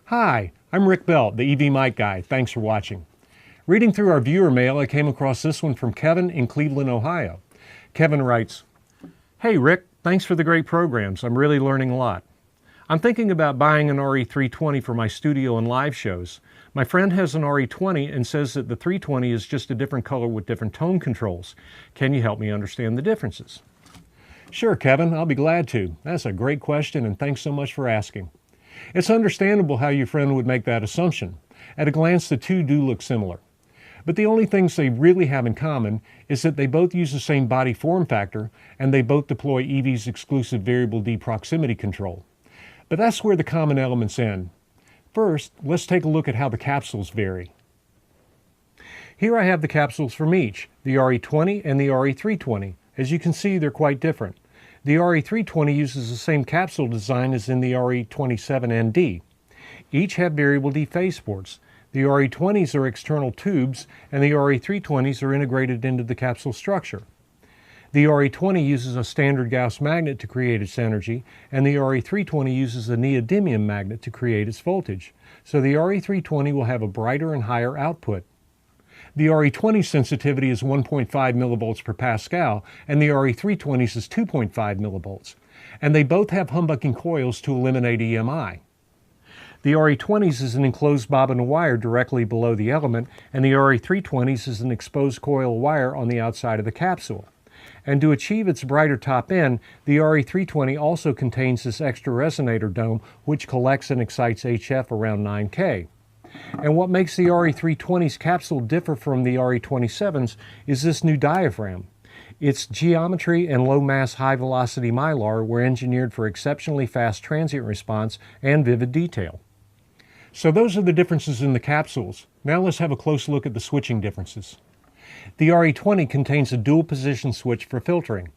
Hi, I'm Rick Belt, the EV Mic Guy. Thanks for watching. Reading through our viewer mail, I came across this one from Kevin in Cleveland, Ohio. Kevin writes, "Hey Rick, thanks for the great programs. I'm really learning a lot. I'm thinking about buying an RE320 for my studio and live shows. My friend has an RE20 and says that the 320 is just a different color with different tone controls. Can you help me understand the differences?" Sure, Kevin, I'll be glad to. That's a great question, and thanks so much for asking. It's understandable how your friend would make that assumption. At a glance, the two do look similar. But the only things they really have in common is that they both use the same body form factor and they both deploy EV's exclusive variable D proximity control. But that's where the common elements end. First, let's take a look at how the capsules vary. Here I have the capsules from each, the RE20 and the RE320. As you can see, they're quite different. The RE320 uses the same capsule design as in the RE27ND. Each have variable D phase ports. The RE20s are external tubes, and the RE320s are integrated into the capsule structure. The RE20 uses a standard Gauss magnet to create its energy, and the RE320 uses a neodymium magnet to create its voltage. So the RE320 will have a brighter and higher output. The RE20 sensitivity is 1.5 millivolts per Pascal, and the RE320's is 2.5 millivolts. And they both have humbucking coils to eliminate EMI. The RE20's is an enclosed bobbin wire directly below the element, and the RE320's is an exposed coil wire on the outside of the capsule. And to achieve its brighter top end, the RE320 also contains this extra resonator dome, which collects and excites HF around 9K. And what makes the RE320's capsule differ from the RE27's is this new diaphragm. Its geometry and low mass high velocity mylar were engineered for exceptionally fast transient response and vivid detail. So those are the differences in the capsules. Now let's have a close look at the switching differences. The RE20 contains a dual position switch for filtering.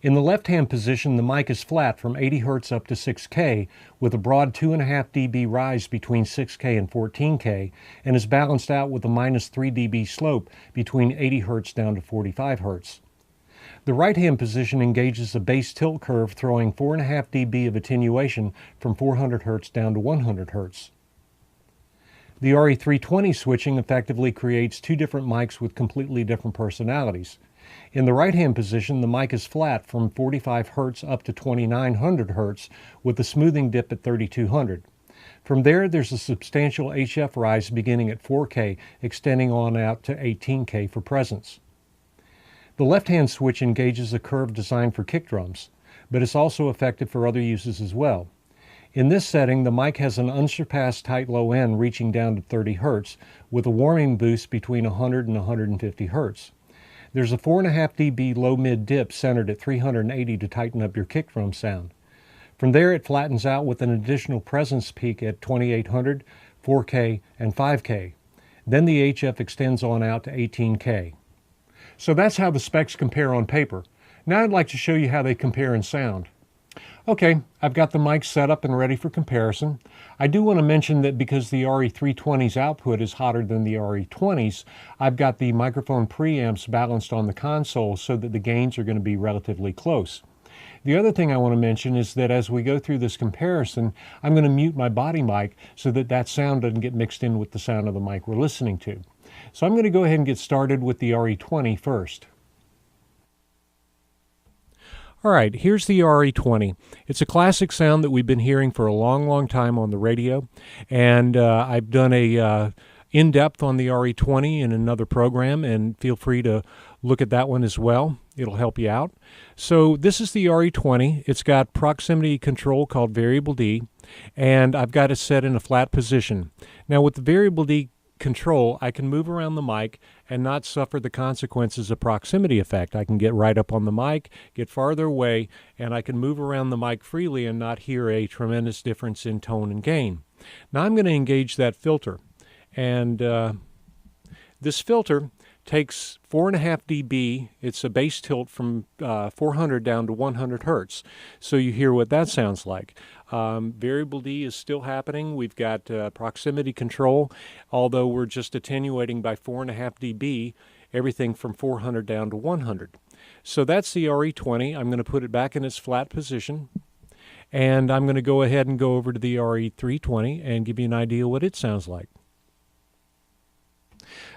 In the left-hand position, the mic is flat from 80 Hz up to 6K with a broad 2.5 dB rise between 6K and 14K and is balanced out with a -3 dB slope between 80 Hz down to 45 Hz. The right-hand position engages a bass tilt curve throwing 4.5 dB of attenuation from 400 Hz down to 100 Hz. The RE320 switching effectively creates two different mics with completely different personalities. In the right-hand position, the mic is flat from 45 Hz up to 2900 Hz with a smoothing dip at 3200. From there, there's a substantial HF rise beginning at 4K, extending on out to 18K for presence. The left-hand switch engages a curve designed for kick drums, but it's also effective for other uses as well. In this setting, the mic has an unsurpassed tight low end reaching down to 30 Hz with a warming boost between 100 and 150 Hz. There's a 4.5 dB low-mid dip centered at 380 to tighten up your kick drum sound. From there, it flattens out with an additional presence peak at 2800, 4K, and 5K. Then the HF extends on out to 18K. So that's how the specs compare on paper. Now I'd like to show you how they compare in sound. Okay, I've got the mic set up and ready for comparison. I do want to mention that because the RE320's output is hotter than the RE20's, I've got the microphone preamps balanced on the console so that the gains are going to be relatively close. The other thing I want to mention is that as we go through this comparison, I'm going to mute my body mic so that that sound doesn't get mixed in with the sound of the mic we're listening to. So I'm going to go ahead and get started with the RE20 first. All right, here's the RE20. It's a classic sound that we've been hearing for a long time on the radio, and I've done a in-depth on the RE20 in another program, and feel free to look at that one as well. It'll help you out. So this is the RE20. It's got proximity control called variable D, and I've got it set in a flat position. Now with the variable D control, I can move around the mic and not suffer the consequences of proximity effect. I can get right up on the mic, get farther away, and I can move around the mic freely and not hear a tremendous difference in tone and gain. Now I'm going to engage that filter, and this filter takes 4.5 dB. It's a bass tilt from 400 down to 100 Hertz. So you hear what that sounds like. Variable D is still happening. We've got proximity control, although we're just attenuating by 4.5 dB, everything from 400 down to 100. So that's the RE20. I'm going to put it back in its flat position. And I'm going to go ahead and go over to the RE320 and give you an idea what it sounds like.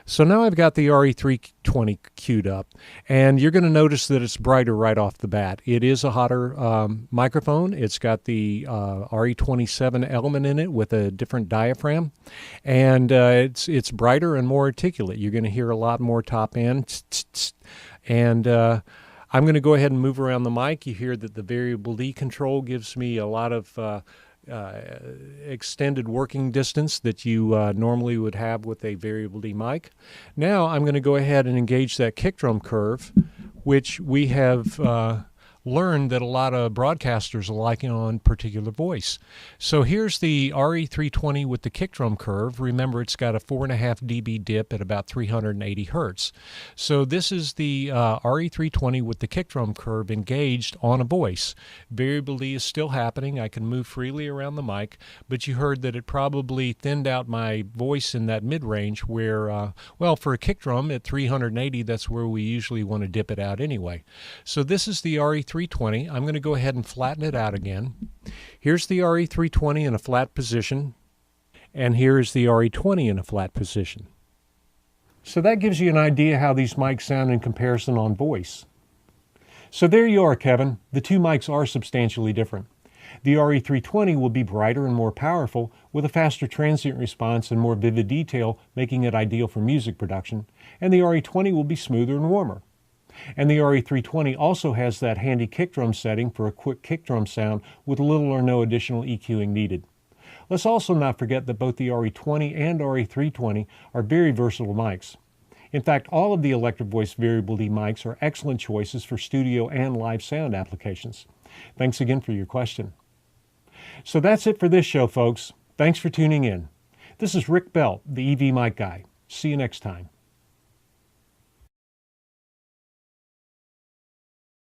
So now I've got the RE320 queued up, and you're going to notice that it's brighter right off the bat. It is a hotter microphone. It's got the RE27 element in it with a different diaphragm, and it's brighter and more articulate. You're going to hear a lot more top end, and I'm going to go ahead and move around the mic. You hear that the variable D control gives me a lot of extended working distance that you normally would have with a variable D mic. Now I'm going to go ahead and engage that kick drum curve, which we have learned that a lot of broadcasters are liking on particular voice. So here's the RE320 with the kick drum curve. Remember, it's got a 4.5 dB dip at about 380 hertz. So this is the RE320 with the kick drum curve engaged on a voice. Variable D is still happening. I can move freely around the mic, but you heard that it probably thinned out my voice in that mid-range where, well, for a kick drum at 380, that's where we usually want to dip it out anyway. So this is the RE320. I'm going to go ahead and flatten it out again. Here's the RE320 in a flat position, and here's the RE20 in a flat position. So that gives you an idea how these mics sound in comparison on voice. So there you are, Kevin. The two mics are substantially different. The RE320 will be brighter and more powerful with a faster transient response and more vivid detail, making it ideal for music production, and the RE20 will be smoother and warmer. And the RE320 also has that handy kick drum setting for a quick kick drum sound with little or no additional EQing needed. Let's also not forget that both the RE20 and RE320 are very versatile mics. In fact, all of the electric voice variable D mics are excellent choices for studio and live sound applications. Thanks again for your question. So that's it for this show, folks. Thanks for tuning in. This is Rick Belt, the EV Mic Guy. See you next time.